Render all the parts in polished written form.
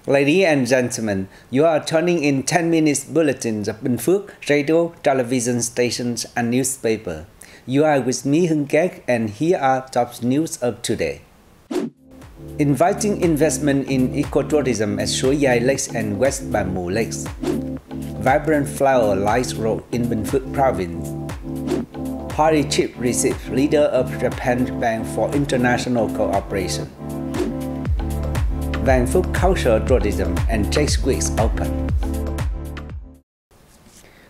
Ladies and gentlemen, you are turning in 10 minutes bulletins of Bình Phước radio, television stations, and newspaper. You are with me, Hưng Kek, and here are top news of today. Inviting investment in ecotourism at Suoi Giai Lake and West Ba Mu Lakes. Vibrant flower lights road in Bình Phước province. Party chief received leader of Japan Bank for International Cooperation. Bình Phước Cultural Tourism and Tax Weeks open.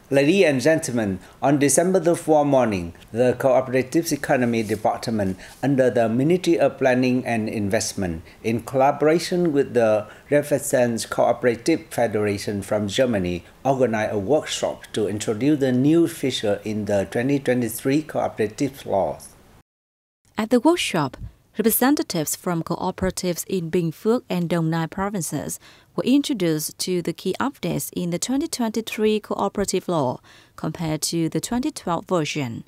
Ladies and gentlemen, on December the 4th morning, the Cooperative Economy Department under the Ministry of Planning and Investment, in collaboration with the Reference Cooperative Federation from Germany, organized a workshop to introduce the new feature in the 2023 cooperative laws. At the workshop, representatives from cooperatives in Bình Phước and Đồng Nai provinces were introduced to the key updates in the 2023 cooperative law compared to the 2012 version.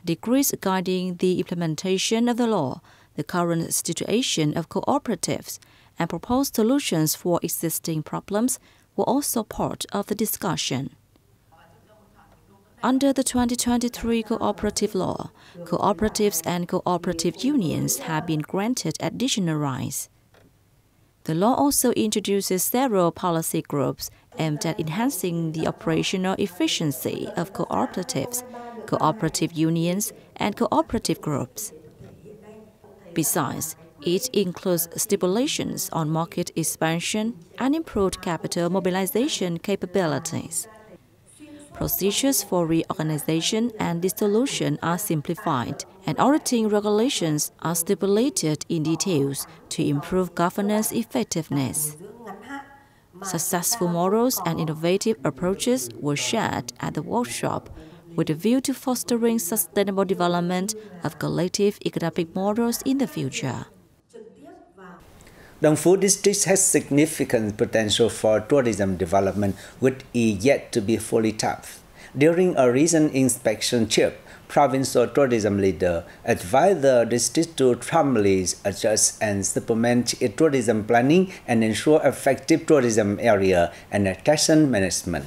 Decrees guiding the implementation of the law, the current situation of cooperatives, and proposed solutions for existing problems were also part of the discussion. Under the 2023 cooperative law, cooperatives and cooperative unions have been granted additional rights. The law also introduces several policy groups aimed at enhancing the operational efficiency of cooperatives, cooperative unions, and cooperative groups. Besides, it includes stipulations on market expansion and improved capital mobilization capabilities. Procedures for reorganization and dissolution are simplified, and auditing regulations are stipulated in details to improve governance effectiveness. Successful models and innovative approaches were shared at the workshop with a view to fostering sustainable development of collective economic models in the future. Dong Phu district has significant potential for tourism development, which is yet to be fully tapped. During a recent inspection trip, provincial tourism leader advised the district to thoroughly adjust and supplement its tourism planning and ensure effective tourism area and attraction management.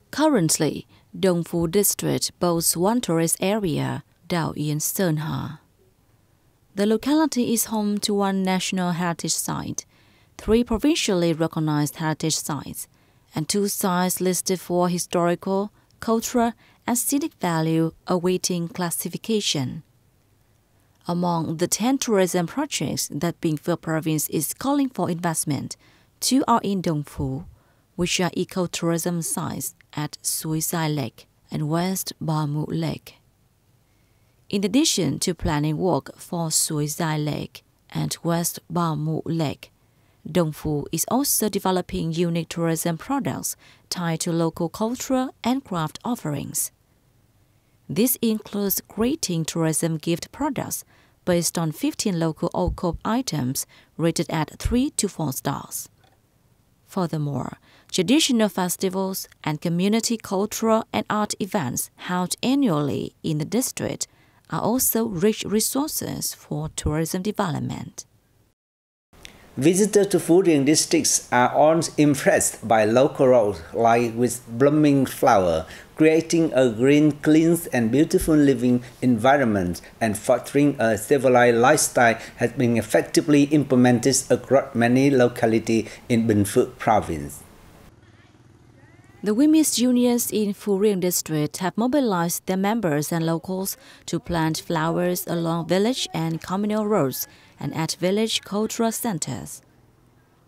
Currently, Dong Phu district boasts one tourist area, Dao Yên Sơn Ha. The locality is home to one national heritage site, 3 provincially recognized heritage sites, and 2 sites listed for historical, cultural, and scenic value awaiting classification. Among the 10 tourism projects that Bình Phước province is calling for investment, 2 are in Dong Phu, which are ecotourism sites at Suoi Giai Lake and West Ba Mu Lake. In addition to planning work for Suoi Giai Lake and West Ba Mu Lake, Dong Phu is also developing unique tourism products tied to local culture and craft offerings. This includes creating tourism gift products based on 15 local occult items rated at 3 to 4 stars. Furthermore, traditional festivals and community cultural and art events held annually in the district are also rich resources for tourism development. Visitors to Phú Riêng districts are all impressed by local roads lined with blooming flowers, creating a green, clean, and beautiful living environment and fostering a civilized lifestyle has been effectively implemented across many localities in Bình Phước province. The women's unions in Phú Riêng district have mobilized their members and locals to plant flowers along village and communal roads and at village cultural centers.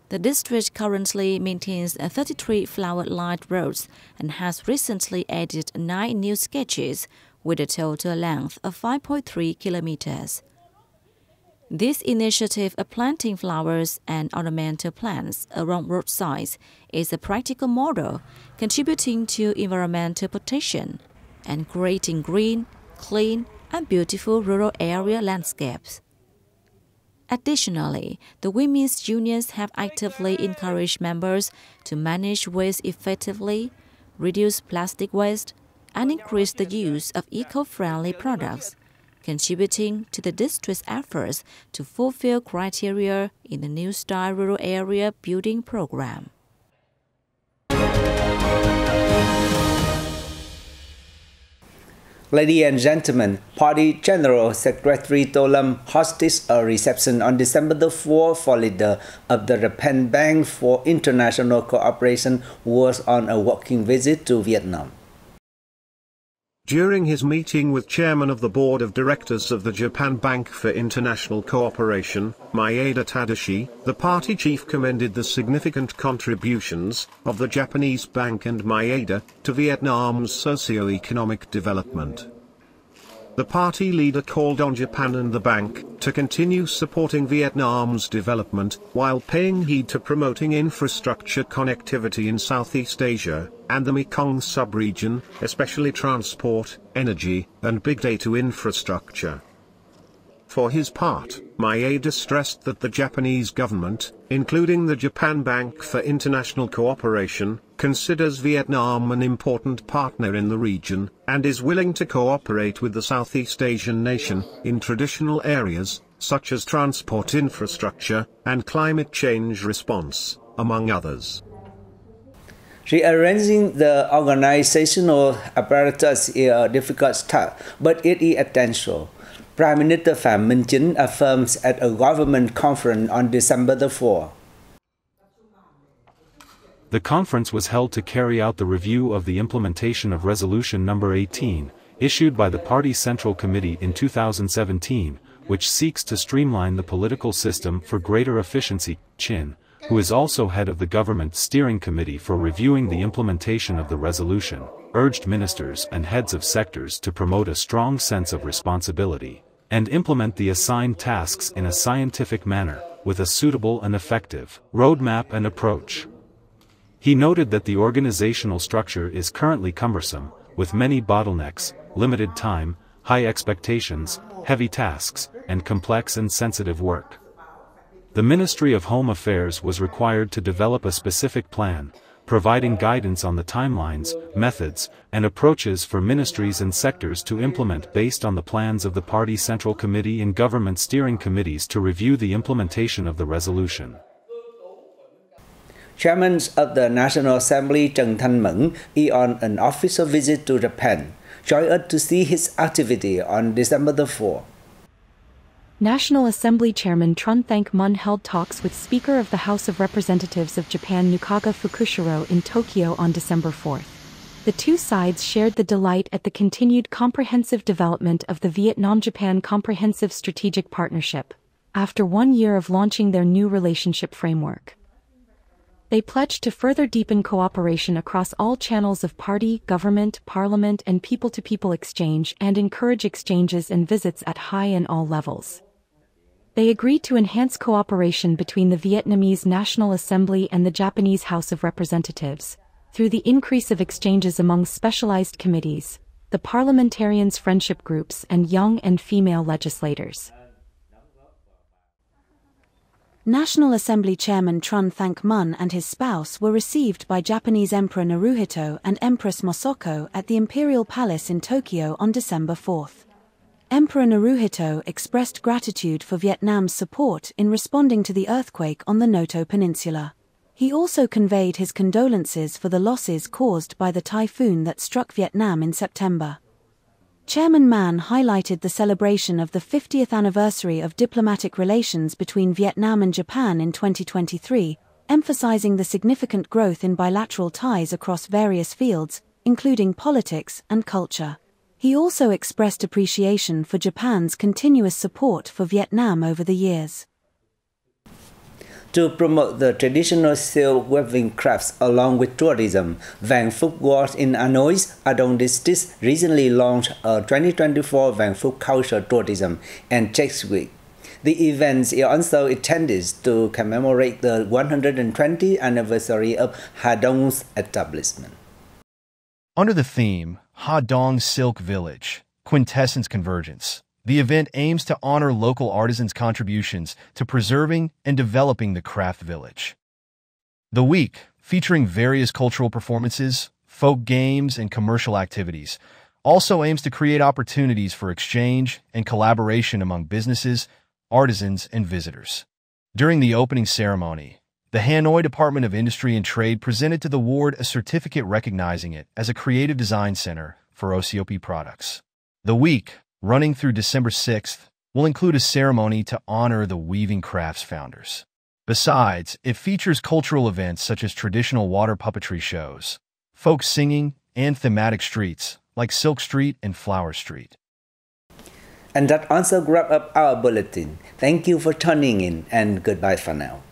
The district currently maintains 33 flower-lined roads and has recently added 9 new sketches with a total length of 5.3 kilometers. This initiative of planting flowers and ornamental plants along roadsides is a practical model contributing to environmental protection and creating green, clean, and beautiful rural area landscapes. Additionally, the women's unions have actively encouraged members to manage waste effectively, reduce plastic waste, and increase the use of eco-friendly products, contributing to the district's efforts to fulfill criteria in the New Style Rural Area Building Program. Ladies and gentlemen, Party General Secretary Tolam hosted a reception on December the 4th for leader of the Japan Bank for International Cooperation who was on a working visit to Vietnam. During his meeting with Chairman of the Board of Directors of the Japan Bank for International Cooperation, Maeda Tadashi, the party chief commended the significant contributions of the Japanese bank and Maeda to Vietnam's socio-economic development. The party leader called on Japan and the bank to continue supporting Vietnam's development while paying heed to promoting infrastructure connectivity in Southeast Asia and the Mekong sub-region, especially transport, energy, and big data infrastructure. For his part, Maeda stressed that the Japanese government, including the Japan Bank for International Cooperation, considers Vietnam an important partner in the region, and is willing to cooperate with the Southeast Asian nation in traditional areas, such as transport infrastructure and climate change response, among others. Rearranging the organizational apparatus is a difficult task, but it is essential. Prime Minister Phạm Minh Chính affirms at a government conference on December the 4th. The conference was held to carry out the review of the implementation of Resolution No. 18, issued by the Party Central Committee in 2017, which seeks to streamline the political system for greater efficiency. Chin, who is also head of the Government Steering Committee for reviewing the implementation of the resolution, urged ministers and heads of sectors to promote a strong sense of responsibility and implement the assigned tasks in a scientific manner, with a suitable and effective roadmap and approach. He noted that the organizational structure is currently cumbersome, with many bottlenecks, limited time, high expectations, heavy tasks, and complex and sensitive work. The Ministry of Home Affairs was required to develop a specific plan, providing guidance on the timelines, methods, and approaches for ministries and sectors to implement based on the plans of the Party Central Committee and Government Steering Committees to review the implementation of the resolution. Chairman of the National Assembly Trần Thanh Mẫn is on an official visit to Japan. Join us to see his activity on December the 4th. National Assembly Chairman Trần Thanh Mẫn held talks with Speaker of the House of Representatives of Japan Nukaga Fukushiro in Tokyo on December 4th. The two sides shared the delight at the continued comprehensive development of the Vietnam-Japan Comprehensive Strategic Partnership, after 1 year of launching their new relationship framework. They pledged to further deepen cooperation across all channels of party, government, parliament, and people-to-people exchange and encourage exchanges and visits at high and all levels. They agreed to enhance cooperation between the Vietnamese National Assembly and the Japanese House of Representatives, through the increase of exchanges among specialized committees, the parliamentarians' friendship groups, and young and female legislators. National Assembly Chairman Trần Thanh Mẫn and his spouse were received by Japanese Emperor Naruhito and Empress Mosoko at the Imperial Palace in Tokyo on December 4th. Emperor Naruhito expressed gratitude for Vietnam's support in responding to the earthquake on the Noto Peninsula. He also conveyed his condolences for the losses caused by the typhoon that struck Vietnam in September. Chairman Mann highlighted the celebration of the 50th anniversary of diplomatic relations between Vietnam and Japan in 2023, emphasizing the significant growth in bilateral ties across various fields, including politics and culture. He also expressed appreciation for Japan's continuous support for Vietnam over the years. To promote the traditional silk weaving crafts along with tourism, Vạn Phúc World in Hanoi, Adong District recently launched a 2024 Vạn Phúc Culture Tourism and Tech Week. The event is also intended to commemorate the 120th anniversary of Ha Dong's establishment. Under the theme, Ha Dong Silk Village, Quintessence Convergence, the event aims to honor local artisans' contributions to preserving and developing the craft village. The week, featuring various cultural performances, folk games, and commercial activities, also aims to create opportunities for exchange and collaboration among businesses, artisans, and visitors. During the opening ceremony, the Hanoi Department of Industry and Trade presented to the ward a certificate recognizing it as a creative design center for OCOP products. The week, running through December 6th, will include a ceremony to honor the weaving crafts founders. Besides, it features cultural events such as traditional water puppetry shows, folk singing, and thematic streets like Silk Street and Flower Street. And that also wraps up our bulletin. Thank you for tuning in and goodbye for now.